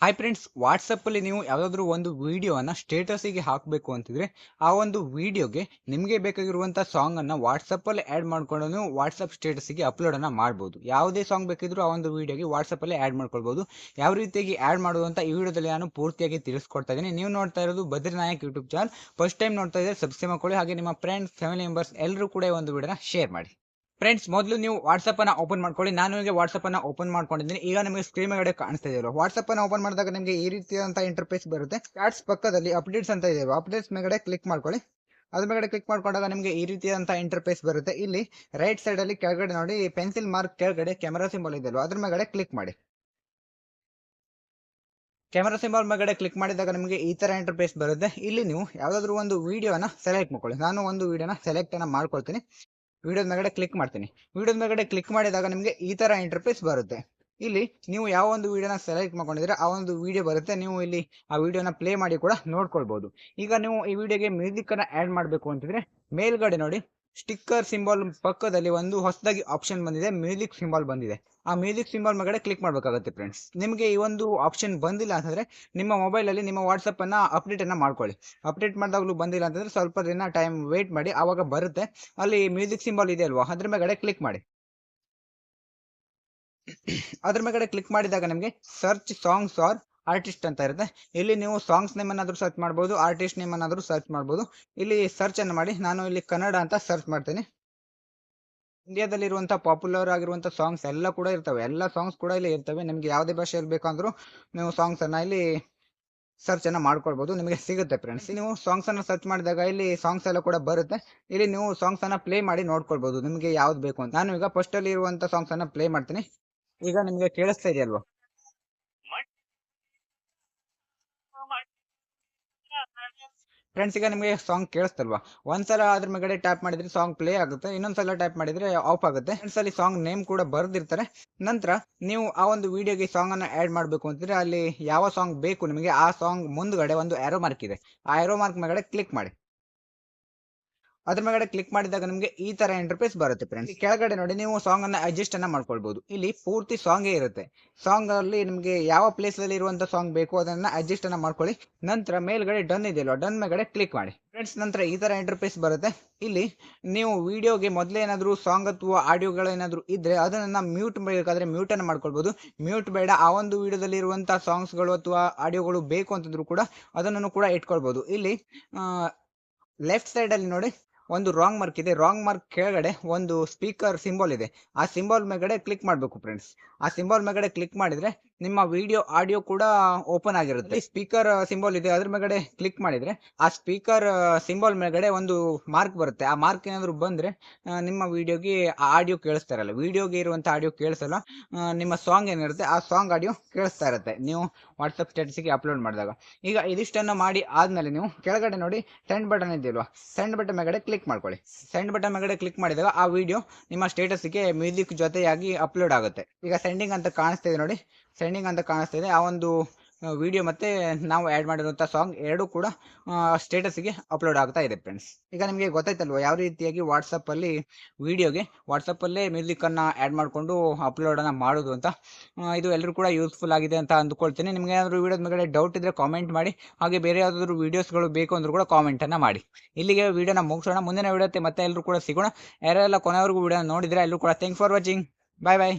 Hi friends, ವಾಟ್ಸಪ್ಪಲ್ಲಿ ನೀವು ಯಾವುದಾದ್ರೂ ಒಂದು ವಿಡಿಯೋನ ಸ್ಟೇಟಸಿಗೆ ಹಾಕಬೇಕು ಅಂತಿದ್ರೆ ಆ ಒಂದು ವಿಡಿಯೋಗೆ ನಿಮಗೆ ಬೇಕಾಗಿರುವಂಥ ಸಾಂಗನ್ನು ವಾಟ್ಸಪ್ಪಲ್ಲಿ ಆ್ಯಡ್ ಮಾಡ್ಕೊಂಡು ನೀವು ವಾಟ್ಸಪ್ ಸ್ಟೇಟಸಿಗೆ ಅಪ್ಲೋಡನ್ನು ಮಾಡ್ಬೋದು. ಯಾವುದೇ ಸಾಂಗ್ ಬೇಕಿದ್ರೂ ಆ ಒಂದು ವಿಡಿಯೋಗೆ ವಾಟ್ಸಪ್ಪಲ್ಲಿ ಆ್ಯಡ್ ಮಾಡ್ಕೊಳ್ಬೋದು. ಯಾವ ರೀತಿಯಾಗಿ ಆ್ಯಡ್ ಮಾಡೋದು ಅಂತ ಈ ವಿಡಿಯೋದಲ್ಲಿ ನಾನು ಪೂರ್ತಿಯಾಗಿ ತಿಳಿಸ್ಕೊಡ್ತಾ ಇದ್ದೀನಿ. ನೀವು ನೋಡ್ತಾ ಇರೋದು ಬದ್ರಿನಾಯಕ್ ಯೂಟ್ಯೂಬ್ ಚಾನಲ್. ಫಸ್ಟ್ ಟೈಮ್ ನೋಡ್ತಾ ಇದ್ದರೆ ಸಬ್ಸ್ಕ್ರೈಬ್ ಮಾಡ್ಕೊಳ್ಳಿ. ಹಾಗೆ ನಿಮ್ಮ ಫ್ರೆಂಡ್ಸ್, ಫ್ಯಾಮಿಲಿ ಮೆಂಬರ್ಸ್ ಎಲ್ಲರೂ ಕೂಡ ಈ ಒಂದು ವಿಡಿಯೋನ ಶೇರ್ ಮಾಡಿ. ಫ್ರೆಂಡ್ಸ್, ಮೊದಲು ನೀವು ವಾಟ್ಸಪ್ ಅನ್ನ ಓಪನ್ ಮಾಡ್ಕೊಳ್ಳಿ. ನಾನು ಈಗ ವಾಟ್ಸಪ್ ಅನ್ನ ಓಪನ್ ಮಾಡ್ಕೊಂಡಿದ್ದೀನಿ. ಈಗ ನಿಮಗೆ ಸ್ಕ್ರೀನ್ ಮೇಲೆ ಕಾಣಿಸ್ತಾ ಇದೆಯಲ್ಲ, ವಾಟ್ಸಪ್ ಅನ್ನ ಓಪನ್ ಮಾಡಿದಾಗ ನಿಮಗೆ ಈ ರೀತಿಯಾದಂತಹ ಇಂಟರ್ಫೇಸ್ ಬರುತ್ತೆ. ಚಾಟ್ಸ್ ಪಕ್ಕದಲ್ಲಿ ಅಪ್ಡೇಟ್ಸ್ ಅಂತ ಇದೆ, ಅಪ್ಡೇಟ್ಸ್ ಮೇಲೆ ಕ್ಲಿಕ್ ಮಾಡ್ಕೊಳ್ಳಿ. ಅದ್ರ ಮೇಲೆ ಕ್ಲಿಕ್ ಮಾಡ್ಕೊಂಡಾಗ ನಿಮಗೆ ಈ ರೀತಿಯಾದಂತಹ ಇಂಟರ್ಫೇಸ್ ಬರುತ್ತೆ. ಇಲ್ಲಿ ರೈಟ್ ಸೈಡ್ ಅಲ್ಲಿ ಕೆಳಗಡೆ ನೋಡಿ ಪೆನ್ಸಿಲ್ ಮಾರ್ಕ್ ಕೆಳಗಡೆ ಕ್ಯಾಮೆರಾ ಸಿಂಬಲ್ ಇದೆ ಅಲ್ವಾ, ಅದ್ರ ಮೇಲೆ ಕ್ಲಿಕ್ ಮಾಡಿ. ಕ್ಯಾಮೆರಾ ಸಿಂಬಲ್ ಮೇಲೆ ಕ್ಲಿಕ್ ಮಾಡಿದಾಗ ನಿಮಗೆ ಈ ತರ ಇಂಟರ್ಫೇಸ್ ಬರುತ್ತೆ. ಇಲ್ಲಿ ನೀವು ಯಾವ್ದಾದ್ರು ಒಂದು ವಿಡಿಯೋನ ಸೆಲೆಕ್ಟ್ ಮಾಡ್ಕೊಳ್ಳಿ. ನಾನು ಒಂದು ವಿಡಿಯೋನ ಸೆಲೆಕ್ಟ್ ಅನ್ನ ಮಾಡ್ಕೊಳ್ತೀನಿ. ವಿಡಿಯೋದ ಮೇಲೆ ಕ್ಲಿಕ್ ಮಾಡ್ತೀನಿ. ವಿಡಿಯೋದ ಮೇಲೆ ಕ್ಲಿಕ್ ಮಾಡಿದಾಗ ನಿಮಗೆ ಈ ತರ ಇಂಟರ್ಫೇಸ್ ಬರುತ್ತೆ. ಇಲ್ಲಿ ನೀವು ಯಾವ ಒಂದು ವಿಡಿಯೋನ ಸೆಲೆಕ್ಟ್ ಮಾಡ್ಕೊಂಡಿದ್ರೆ ಆ ಒಂದು ವಿಡಿಯೋ ಬರುತ್ತೆ. ನೀವು ಇಲ್ಲಿ ಆ ವಿಡಿಯೋನ ಪ್ಲೇ ಮಾಡಿ ಕೂಡ ನೋಡ್ಕೊಳ್ಬಹುದು. ಈಗ ನೀವು ಈ ವಿಡಿಯೋಗೆ ಮ್ಯೂಸಿಕ್ ಅನ್ನ ಆಡ್ ಮಾಡಬೇಕು ಅಂತಿದ್ರೆ ಮೇಲ್ಗಡೆ ನೋಡಿ ಸ್ಟಿಕ್ಕರ್ ಸಿಂಬಲ್ ಪಕ್ಕದಲ್ಲಿ ಒಂದು ಹೊಸದಾಗಿ ಆಪ್ಷನ್ ಬಂದಿದೆ, ಮ್ಯೂಸಿಕ್ ಸಿಂಬಲ್ ಬಂದಿದೆ. ಆ ಮ್ಯೂಸಿಕ್ ಸಿಂಬಲ್ ಮೇಲೆ ಕ್ಲಿಕ್ ಮಾಡಬೇಕಾಗುತ್ತೆ ಫ್ರೆಂಡ್ಸ್. ನಿಮಗೆ ಈ ಒಂದು ಆಪ್ಷನ್ ಬಂದಿಲ್ಲ ಅಂತಂದ್ರೆ ನಿಮ್ಮ ಮೊಬೈಲ್ ಅಲ್ಲಿ ನಿಮ್ಮ ವಾಟ್ಸಪ್ ಅನ್ನ ಅಪ್ಡೇಟ್ ಅನ್ನ ಮಾಡ್ಕೊಳ್ಳಿ. ಅಪ್ಡೇಟ್ ಮಾಡಿದಾಗಲೂ ಬಂದಿಲ್ಲ ಅಂತಂದ್ರೆ ಸ್ವಲ್ಪ ದಿನ ಟೈಮ್ ವೇಟ್ ಮಾಡಿ, ಆವಾಗ ಬರುತ್ತೆ. ಅಲ್ಲಿ ಮ್ಯೂಸಿಕ್ ಸಿಂಬಲ್ ಇದೆ ಅಲ್ವಾ, ಅದ್ರ ಮೇಲೆ ಕ್ಲಿಕ್ ಮಾಡಿ. ಅದ್ರ ಮೇಲೆ ಕ್ಲಿಕ್ ಮಾಡಿದಾಗ ನಿಮಗೆ ಸರ್ಚ್ ಸಾಂಗ್ಸ್ ಆರ್ ಆರ್ಟಿಸ್ಟ್ ಅಂತ ಇರುತ್ತೆ. ಇಲ್ಲಿ ನೀವು ಸಾಂಗ್ಸ್ ನೇಮ್ ಅನ್ನಾದ್ರೂ ಸರ್ಚ್ ಮಾಡ್ಬೋದು, ಆರ್ಟಿಸ್ಟ್ ನೇಮ್ ಅನ್ನಾದ್ರೂ ಸರ್ಚ್ ಮಾಡ್ಬೋದು. ಇಲ್ಲಿ ಸರ್ಚ್ ಅನ್ನು ಮಾಡಿ. ನಾನು ಇಲ್ಲಿ ಕನ್ನಡ ಅಂತ ಸರ್ಚ್ ಮಾಡ್ತೀನಿ. ಇಂಡಿಯಾದಲ್ಲಿರುವಂತಹ ಪಾಪ್ಯುಲರ್ ಆಗಿರುವಂತಹ ಸಾಂಗ್ಸ್ ಎಲ್ಲ ಕೂಡ ಇರ್ತವೆ. ಎಲ್ಲ ಸಾಂಗ್ಸ್ ಕೂಡ ಇಲ್ಲಿ ಇರ್ತವೆ. ನಿಮ್ಗೆ ಯಾವುದೇ ಭಾಷೆಯಲ್ಲಿ ಬೇಕಂದ್ರೂ ನೀವು ಸಾಂಗ್ಸ್ ಅನ್ನ ಇಲ್ಲಿ ಸರ್ಚ್ ಅನ್ನ ಮಾಡ್ಕೊಳ್ಬಹುದು, ನಿಮಗೆ ಸಿಗುತ್ತೆ ಫ್ರೆಂಡ್ಸ್. ನೀವು ಸಾಂಗ್ಸ್ ಅನ್ನ ಸರ್ಚ್ ಮಾಡಿದಾಗ ಇಲ್ಲಿ ಸಾಂಗ್ಸ್ ಎಲ್ಲ ಕೂಡ ಬರುತ್ತೆ. ಇಲ್ಲಿ ನೀವು ಸಾಂಗ್ಸ್ ಅನ್ನ ಪ್ಲೇ ಮಾಡಿ ನೋಡ್ಕೊಳ್ಬಹುದು, ನಿಮಗೆ ಯಾವ್ದು ಬೇಕು ಅಂತ. ನಾನು ಈಗ ಫಸ್ಟ್ ಅಲ್ಲಿ ಇರುವಂತ ಸಾಂಗ್ಸ್ ಅನ್ನ ಪ್ಲೇ ಮಾಡ್ತೀನಿ. ಈಗ ನಿಮ್ಗೆ ಕೇಳಿಸ್ತಾ ಇದೆಯಲ್ವಾ? ಫ್ರೆಂಡ್ಸ್, ಈಗ ನಿಮಗೆ ಸಾಂಗ್ ಕೇಳಿಸ್ತಲ್ವಾ? ಒಂದ್ಸಲ ಅದ್ರ ಮೇಲೆ ಟ್ಯಾಪ್ ಮಾಡಿದ್ರೆ ಸಾಂಗ್ ಪ್ಲೇ ಆಗುತ್ತೆ, ಇನ್ನೊಂದ್ಸಲ ಟ್ಯಾಪ್ ಮಾಡಿದ್ರೆ ಆಫ್ ಆಗುತ್ತೆ. ಫ್ರೆಂಡ್ಸ್, ಅಲ್ಲಿ ಸಾಂಗ್ ನೇಮ್ ಕೂಡ ಬರ್ದಿರ್ತಾರೆ. ನಂತರ ನೀವು ಆ ಒಂದು ವಿಡಿಯೋಗೆ ಸಾಂಗ್ ಅನ್ನ ಆಡ್ ಮಾಡಬೇಕು ಅಂತಿದ್ರೆ ಅಲ್ಲಿ ಯಾವ ಸಾಂಗ್ ಬೇಕು ನಿಮಗೆ ಆ ಸಾಂಗ್ ಮುಂದ್ಗಡೆ ಒಂದು ಆರೋ ಮಾರ್ಕ್ ಇದೆ. ಆ ಆರೋ ಮಾರ್ಕ್ ಮೇಲೆ ಕ್ಲಿಕ್ ಮಾಡಿ. ಅದ್ರ ಮೇಲೆ ಕ್ಲಿಕ್ ಮಾಡಿದಾಗ ನಿಮಗೆ ಈ ತರ ಇಂಟರ್ಫೇಸ್ ಬರುತ್ತೆ ಫ್ರೆಂಡ್ಸ್. ಕೆಳಗಡೆ ನೋಡಿ ನೀವು ಸಾಂಗ್ ಅನ್ನ ಅಡ್ಜಸ್ಟ್ ಅನ್ನ ಮಾಡ್ಕೊಳ್ಬಹುದು. ಇಲ್ಲಿ ಪೂರ್ತಿ ಸಾಂಗ್ ಇರುತ್ತೆ. ಸಾಂಗ್ ಅಲ್ಲಿ ನಿಮಗೆ ಯಾವ ಪ್ಲೇಸ್ ಅಲ್ಲಿ ಇರುವಂತ ಸಾಂಗ್ ಬೇಕು ಅದನ್ನ ಅಡ್ಜಸ್ಟ್ ಅನ್ನ ಮಾಡ್ಕೊಳ್ಳಿ. ನಂತರ ಮೇಲ್ಗಡೆ ಡನ್ ಇದೆಯಲ್ಲ, ಡನ್ ಮೇಲೆ ಕ್ಲಿಕ್ ಮಾಡಿ ಫ್ರೆಂಡ್ಸ್. ನಂತರ ಈ ತರ ಇಂಟರ್ಫೇಸ್ ಬರುತ್ತೆ. ಇಲ್ಲಿ ನೀವು ವಿಡಿಯೋಗೆ ಮೊದಲೇನಾದ್ರೂ ಸಾಂಗ್ ಅಥವಾ ಆಡಿಯೋಗಳೇನಾದ್ರೂ ಇದ್ರೆ ಅದನ್ನ ಮ್ಯೂಟ್ ಬೇಕಾದ್ರೆ ಮ್ಯೂಟ್ ಅನ್ನ ಮಾಡ್ಕೊಳ್ಬಹುದು. ಮ್ಯೂಟ್ ಬೇಡ, ಆ ಒಂದು ವಿಡಿಯೋದಲ್ಲಿ ಇರುವಂತಹ ಸಾಂಗ್ಸ್ಗಳು ಅಥವಾ ಆಡಿಯೋಗಳು ಬೇಕು ಅಂತಂದ್ರೂ ಕೂಡ ಅದನ್ನು ಕೂಡ ಇಟ್ಕೊಳ್ಬಹುದು. ಇಲ್ಲಿ ಲೆಫ್ಟ್ ಸೈಡ್ ಅಲ್ಲಿ ನೋಡಿ ಒಂದು ರಾಂಗ್ ಮಾರ್ಕ್ ಇದೆ. ರಾಂಗ್ ಮಾರ್ಕ್ ಕೆಳಗಡೆ ಒಂದು ಸ್ಪೀಕರ್ ಸಿಂಬಲ್ ಇದೆ. ಆ ಸಿಂಬಲ್ ಮೇಲೆ ಕ್ಲಿಕ್ ಮಾಡಬೇಕು ಫ್ರೆಂಡ್ಸ್. ಆ ಸಿಂಬಲ್ ಮೇಲೆ ಕ್ಲಿಕ್ ಮಾಡಿದ್ರೆ ನಿಮ್ಮ ವಿಡಿಯೋ ಆಡಿಯೋ ಕೂಡ ಓಪನ್ ಆಗಿರುತ್ತೆ. ಸ್ಪೀಕರ್ ಸಿಂಬಲ್ ಇದೆ, ಅದ್ರ ಮೇಲೆ ಕ್ಲಿಕ್ ಮಾಡಿದ್ರೆ ಆ ಸ್ಪೀಕರ್ ಸಿಂಬಲ್ ಮೇಲ್ಗಡೆ ಒಂದು ಮಾರ್ಕ್ ಬರುತ್ತೆ. ಆ ಮಾರ್ಕ್ ಏನಾದ್ರು ಬಂದ್ರೆ ನಿಮ್ಮ ವಿಡಿಯೋಗೆ ಆಡಿಯೋ ಕೇಳಿಸ್ತಾ ಇರಲ್ಲ, ವಿಡಿಯೋಗೆ ಇರುವಂತ ಆಡಿಯೋ ಕೇಳಿಸಲ್ಲ. ನಿಮ್ಮ ಸಾಂಗ್ ಏನಿರುತ್ತೆ ಆ ಸಾಂಗ್ ಆಡಿಯೋ ಕೇಳಿಸ್ತಾ ಇರುತ್ತೆ ನೀವು ವಾಟ್ಸಪ್ ಸ್ಟೇಟಸ್ಗೆ ಅಪ್ಲೋಡ್ ಮಾಡಿದಾಗ. ಈಗ ಇದಿಷ್ಟನ್ನು ಮಾಡಿ ಆದ್ಮೇಲೆ ನೀವು ಕೆಳಗಡೆ ನೋಡಿ ಸೆಂಡ್ ಬಟನ್ ಇದೆಯಲ್ವಾ, ಸೆಂಡ್ ಬಟನ್ ಮೇಲೆ ಕ್ಲಿಕ್ ಮಾಡ್ಕೊಳ್ಳಿ. ಸೆಂಡ್ ಬಟನ್ ಮೇಲೆ ಕ್ಲಿಕ್ ಮಾಡಿದಾಗ ಆ ವಿಡಿಯೋ ನಿಮ್ಮ ಸ್ಟೇಟಸ್ಗೆ ಮ್ಯೂಸಿಕ್ ಜೊತೆಯಾಗಿ ಅಪ್ಲೋಡ್ ಆಗುತ್ತೆ. ಈಗ ಸೆಂಡಿಂಗ್ ಅಂತ ಕಾಣಿಸ್ತಾ ಇದೆ ನೋಡಿ, ಸೆಂಡಿಂಗ್ ಅಂತ ಕಾಣಿಸ್ತಾ ಇದೆ. ಆ ಒಂದು ವಿಡಿಯೋ ಮತ್ತೆ ನಾವು ಆ್ಯಡ್ ಮಾಡಿರುವಂಥ ಸಾಂಗ್ ಎರಡೂ ಕೂಡ ಸ್ಟೇಟಸ್ಗೆ ಅಪ್ಲೋಡ್ ಆಗ್ತಾ ಇದೆ ಫ್ರೆಂಡ್ಸ್. ಈಗ ನಿಮಗೆ ಗೊತ್ತಾಯ್ತಲ್ವ ಯಾವ ರೀತಿಯಾಗಿ ವಾಟ್ಸಪ್ಪಲ್ಲಿ ವಿಡಿಯೋಗೆ ವಾಟ್ಸಪ್ಪಲ್ಲೇ ಮ್ಯೂಸಿಕನ್ನು ಆ್ಯಡ್ ಮಾಡಿಕೊಂಡು ಅಪ್ಲೋಡನ್ನು ಮಾಡೋದು ಅಂತ. ಇದು ಎಲ್ಲರೂ ಕೂಡ ಯೂಸ್ಫುಲ್ ಆಗಿದೆ ಅಂತ ಅಂದ್ಕೊಳ್ತೀನಿ. ನಿಮಗೆ ಏನಾದರೂ ವಿಡಿಯೋದ ಮೇಲೆ ಡೌಟ್ ಇದ್ದರೆ ಕಾಮೆಂಟ್ ಮಾಡಿ. ಹಾಗೆ ಬೇರೆ ಯಾವುದಾದ್ರೂ ವೀಡಿಯೋಸ್ಗಳು ಬೇಕು ಅಂದರೂ ಕೂಡ ಕಾಮೆಂಟನ್ನು ಮಾಡಿ. ಇಲ್ಲಿಗೆ ವಿಡಿಯೋನ ಮುಗಿಸೋಣ. ಮುಂದಿನ ವಿಡಿಯೋಕ್ಕೆ ಮತ್ತೆ ಎಲ್ಲರೂ ಕೂಡ ಸಿಗೋಣ. ಯಾರೆಲ್ಲ ಕೊನೆವರೆಗೂ ವಿಡಿಯೋ ನೋಡಿದರೆ ಎಲ್ಲರೂ ಕೂಡ thanks for watching. Bye bye.